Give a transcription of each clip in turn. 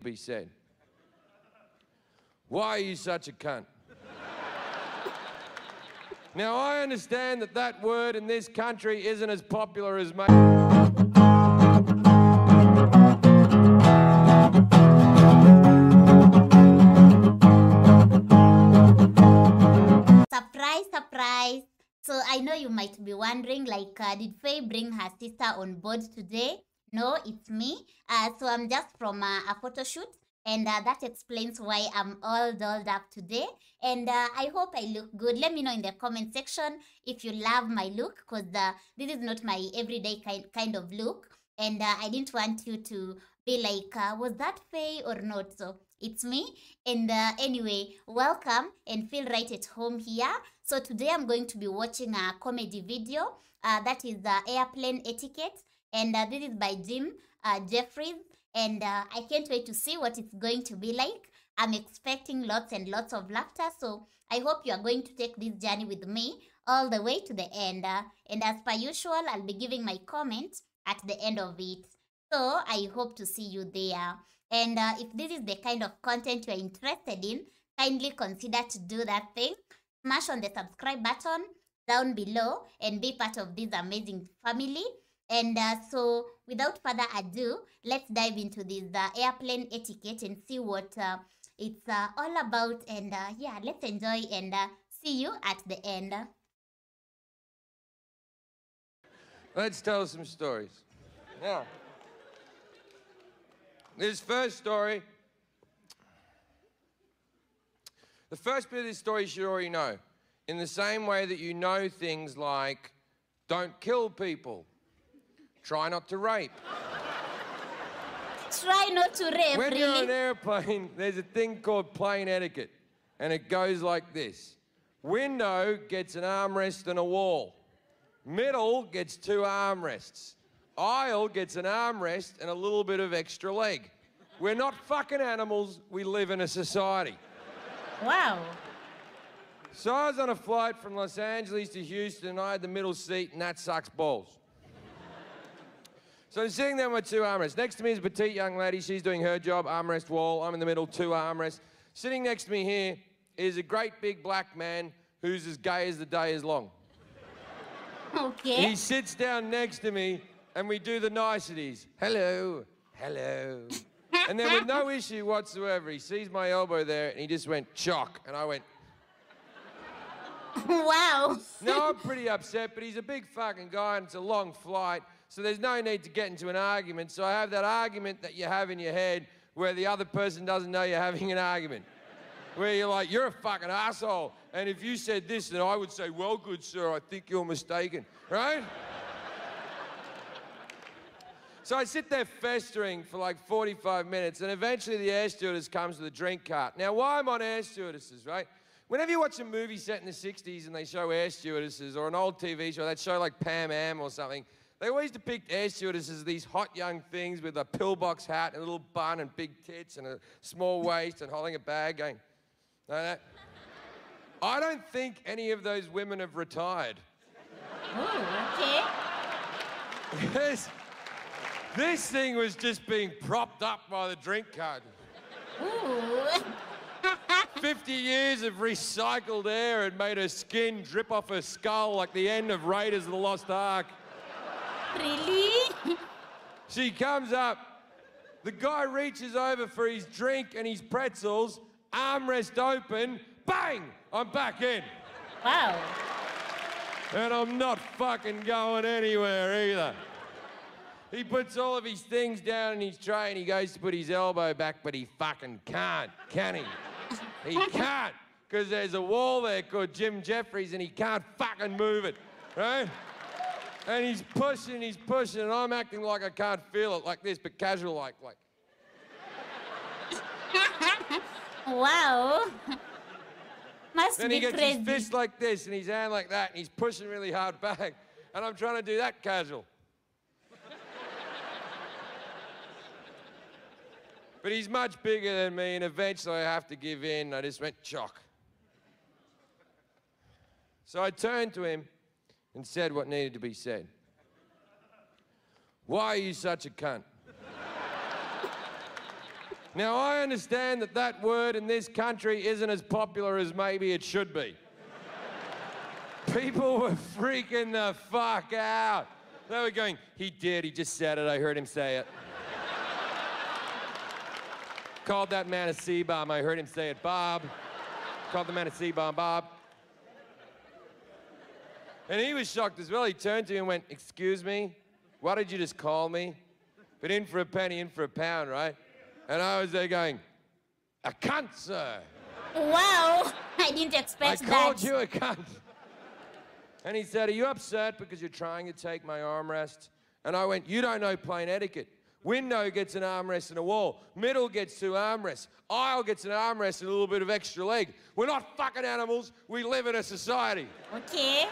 be said. Why are you such a cunt? Now, I understand that that word in this country isn't as popular as Surprise, surprise. So I know you might be wondering, like, did Faye bring her sister on board today? No, it's me. So I'm just from a photo shoot, and that explains why I'm all dolled up today. And I hope I look good. Let me know in the comment section if you love my look, because this is not my everyday kind of look. And I didn't want you to be like, was that Faye or not? So it's me. And anyway, welcome and feel right at home here. So today I'm going to be watching a comedy video that is Airplane Etiquette. And this is by Jefferies. And I can't wait to see what it's going to be like. I'm expecting lots and lots of laughter. So I hope you are going to take this journey with me all the way to the end. And as per usual, I'll be giving my comments at the end of it. So I hope to see you there. And if this is the kind of content you're interested in, kindly consider to do that thing. Smash on the subscribe button down below and be part of this amazing family. And so without further ado, let's dive into this airplane etiquette and see what it's all about. And yeah, let's enjoy and see you at the end. Let's tell some stories. Now, this first story, the first bit of this story you should already know. In the same way that you know things like, don't kill people, try not to rape. Try not to rape, When you're on really? an airplane, there's a thing called plane etiquette, and it goes like this. Window gets an armrest and a wall. Middle gets 2 armrests. Aisle gets an armrest and a little bit of extra leg. We're not fucking animals, we live in a society. Wow. So I was on a flight from Los Angeles to Houston, and I had the middle seat, and that sucks balls. So I'm sitting there with my 2 armrests. Next to me is a petite young lady, she's doing her job, armrest wall, I'm in the middle, 2 armrests. Sitting next to me here is a great big black man who's as gay as the day is long. Okay. He sits down next to me, and we do the niceties. Hello, hello. And then with no issue whatsoever, he sees my elbow there, and he just went, chock. And I went, Wow. no, I'm pretty upset, but he's a big fucking guy, and it's a long flight, so there's no need to get into an argument. So I have that argument that you have in your head where the other person doesn't know you're having an argument. Where you're like, you're a fucking asshole. And if you said this, then I would say, well, good sir, I think you're mistaken, right? So I sit there festering for like 45 minutes, and eventually the air stewardess comes with a drink cart. Now, why I'm on air stewardesses, right? Whenever you watch a movie set in the 60s and they show air stewardesses, or an old TV show, that show like Pam Am or something, they always depict air stewardesses as these hot young things with a pillbox hat and a little bun and big tits and a small waist and holding a bag going, like that. I don't think any of those women have retired. Oh, okay. This thing was just being propped up by the drink cart. Ooh. 50 years of recycled air had made her skin drip off her skull like the end of Raiders of the Lost Ark. Really? She comes up, the guy reaches over for his drink and his pretzels, armrest open, bang, I'm back in. Wow. And I'm not fucking going anywhere either. He puts all of his things down in his tray and he goes to put his elbow back, but he fucking can't, can he? He can't, because there's a wall there called Jefferies and he can't fucking move it, right? And he's pushing, and I'm acting like I can't feel it, like this, but casual like. Wow. Must Then be he gets crazy. his fist like this and his hand like that, and he's pushing really hard back, and I'm trying to do that casual. But he's much bigger than me, and eventually I have to give in. I just went, chock. So I turned to him and said what needed to be said. Why are you such a cunt? Now, I understand that that word in this country isn't as popular as maybe it should be. People were freaking the fuck out. They were going, he did, he just said it, I heard him say it. Called that man a C-bomb, I heard him say it, Bob. Called the man a C-bomb, Bob. And he was shocked as well. He turned to me and went, excuse me, what did you just call me? But in for a penny, in for a pound, right? And I was there going, a cunt, sir. Wow, I didn't expect that. I called you a cunt. And he said, are you upset because you're trying to take my armrest? And I went, you don't know plane etiquette. Window gets an armrest and a wall. Middle gets two armrests. Aisle gets an armrest and a little bit of extra leg. We're not fucking animals. We live in a society. Okay.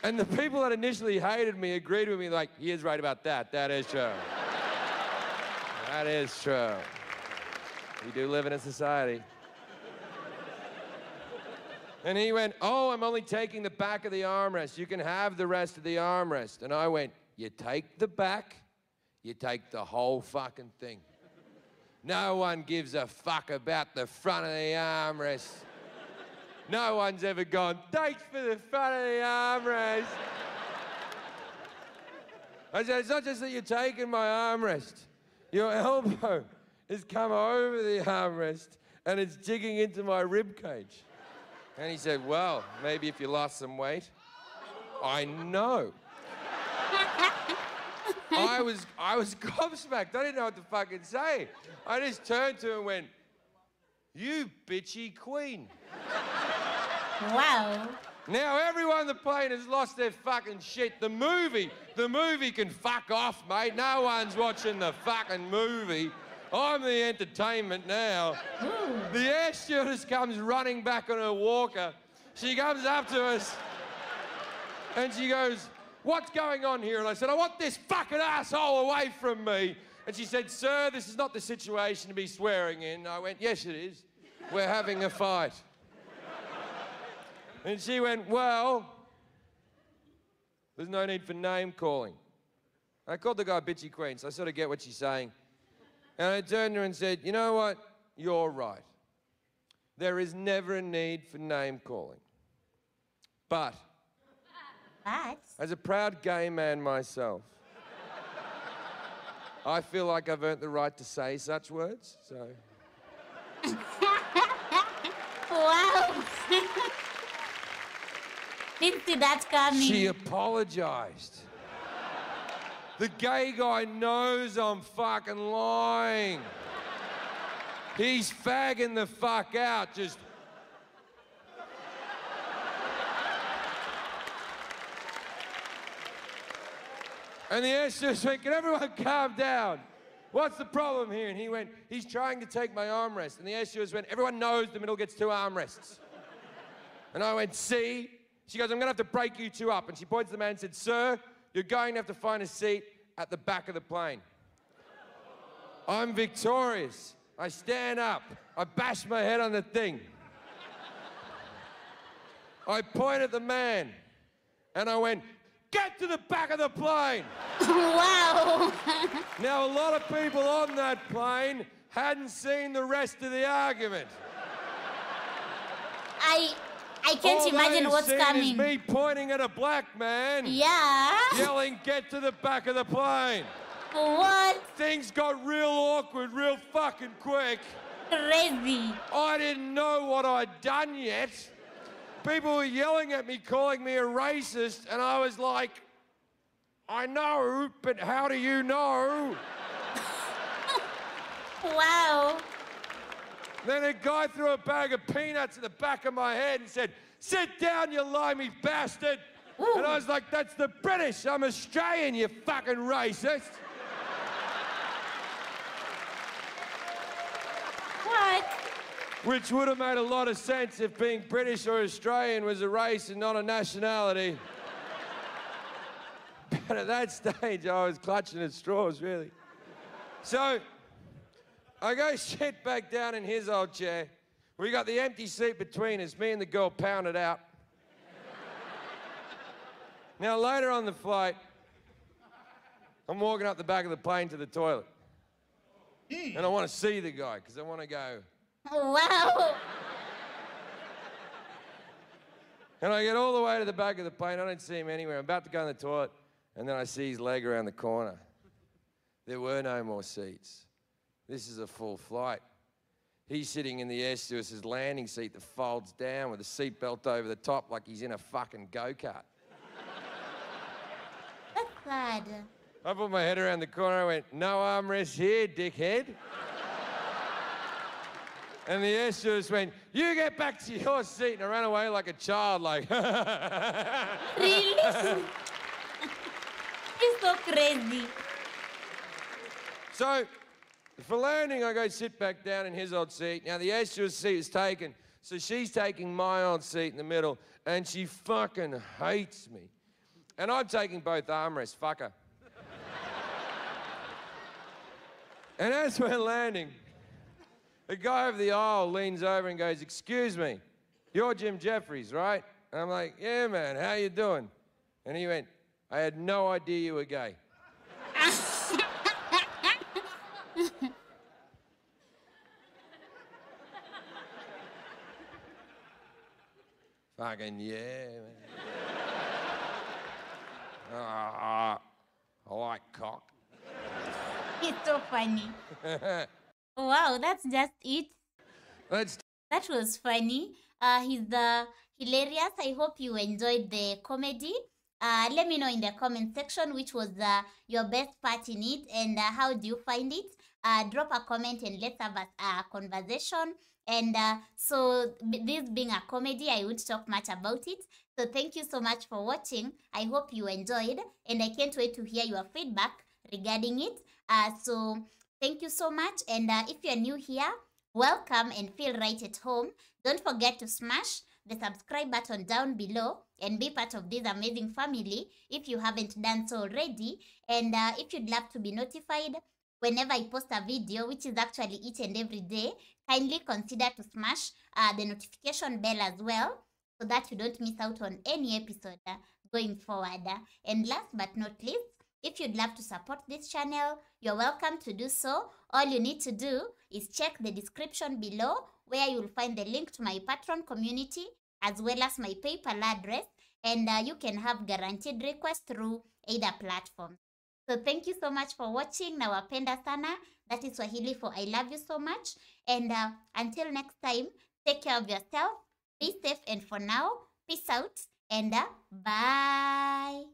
And the people that initially hated me agreed with me like, he is right about that. That is true. That is true. We do live in a society. And he went, oh, I'm only taking the back of the armrest. You can have the rest of the armrest. And I went, you take the back, you take the whole fucking thing. No one gives a fuck about the front of the armrest. No one's ever gone, thanks for the front of the armrest. I said, it's not just that you're taking my armrest. Your elbow has come over the armrest and it's digging into my rib cage. And he said, well, maybe if you lost some weight. I know. I was gobsmacked. I didn't know what to fucking say. I just turned to him and went, you bitchy queen. Wow. Now everyone on the plane has lost their fucking shit. The movie can fuck off, mate. No one's watching the fucking movie. I'm the entertainment now. Ooh. The air stewardess comes running back on her walker. She comes up to us and she goes, what's going on here? And I said, I want this fucking asshole away from me. And she said, sir, this is not the situation to be swearing in. I went, yes, it is. We're having a fight. And she went, well, there's no need for name calling. I called the guy bitchy queen, so I sort of get what she's saying. And I turned to her and said, you know what? You're right. There is never a need for name calling. But as a proud gay man myself, I feel like I've earned the right to say such words, so. Wow. Didn't see that coming. She apologized. The gay guy knows I'm fucking lying. He's fagging the fuck out, just. And the air stewardess went, can everyone calm down? What's the problem here? And he went, he's trying to take my armrest. And the air stewardess went, everyone knows the middle gets two armrests. And I went, see? She goes, I'm gonna have to break you two up. And she points to the man and said, sir, you're going to have to find a seat at the back of the plane. I'm victorious. I stand up. I bash my head on the thing. I point at the man and I went, get to the back of the plane. Wow. Now, a lot of people on that plane hadn't seen the rest of the argument. I can't imagine what's coming. Is me pointing at a black man. Yeah. Yelling, get to the back of the plane. What? Things got real awkward real fucking quick. Crazy. I didn't know what I'd done yet. People were yelling at me, calling me a racist, and I was like, I know, but how do you know? Wow. Then a guy threw a bag of peanuts at the back of my head and said, sit down, you limey bastard. Ooh. And I was like, that's the British. I'm Australian, you fucking racist. What? Which would have made a lot of sense if being British or Australian was a race and not a nationality. But at that stage, I was clutching at straws, really. So I go sit back down in his old chair. We got the empty seat between us. Me and the girl pounded out. Now, later on the flight, I'm walking up the back of the plane to the toilet. And I want to see the guy because I want to go. Oh, wow. And I get all the way to the back of the plane. I don't see him anywhere. I'm about to go in the toilet. And then I see his leg around the corner. There were no more seats. This is a full flight. He's sitting in the air stewardess's landing seat that folds down with a seatbelt over the top like he's in a fucking go-kart. That's sad. I put my head around the corner. I went, no armrest here, dickhead. And the air stewardess went, you get back to your seat. And I ran away like a child, like. Really? It's so crazy. So, for landing, I go sit back down in his old seat. Now, the air stewardess seat is taken, so she's taking my old seat in the middle, and she fucking hates me. And I'm taking both armrests, fuck her. And as we're landing, the guy over the aisle leans over and goes, excuse me, you're Jim Jefferies, right? And I'm like, yeah, man, how you doing? And he went, I had no idea you were gay. Fucking yeah, man. I like cock. It's so funny. Wow, that's just it. That was funny. He's hilarious. I hope you enjoyed the comedy. Let me know in the comment section which was your best part in it and how do you find it. Drop a comment and let's have a conversation. And so this being a comedy, I won't talk much about it. So thank you so much for watching. I hope you enjoyed and I can't wait to hear your feedback regarding it. So thank you so much. And if you're new here, welcome and feel right at home. Don't forget to smash the subscribe button down below and be part of this amazing family if you haven't done so already. And if you'd love to be notified whenever I post a video, which is actually each and every day, kindly consider to smash the notification bell as well so that you don't miss out on any episode going forward. And last but not least, if you'd love to support this channel, you're welcome to do so. All you need to do is check the description below where you'll find the link to my Patreon community as well as my PayPal address, and you can have guaranteed requests through either platform. So thank you so much for watching. Nawapenda sana. That is Swahili for I love you so much. And until next time, take care of yourself, be safe, and for now, peace out and bye.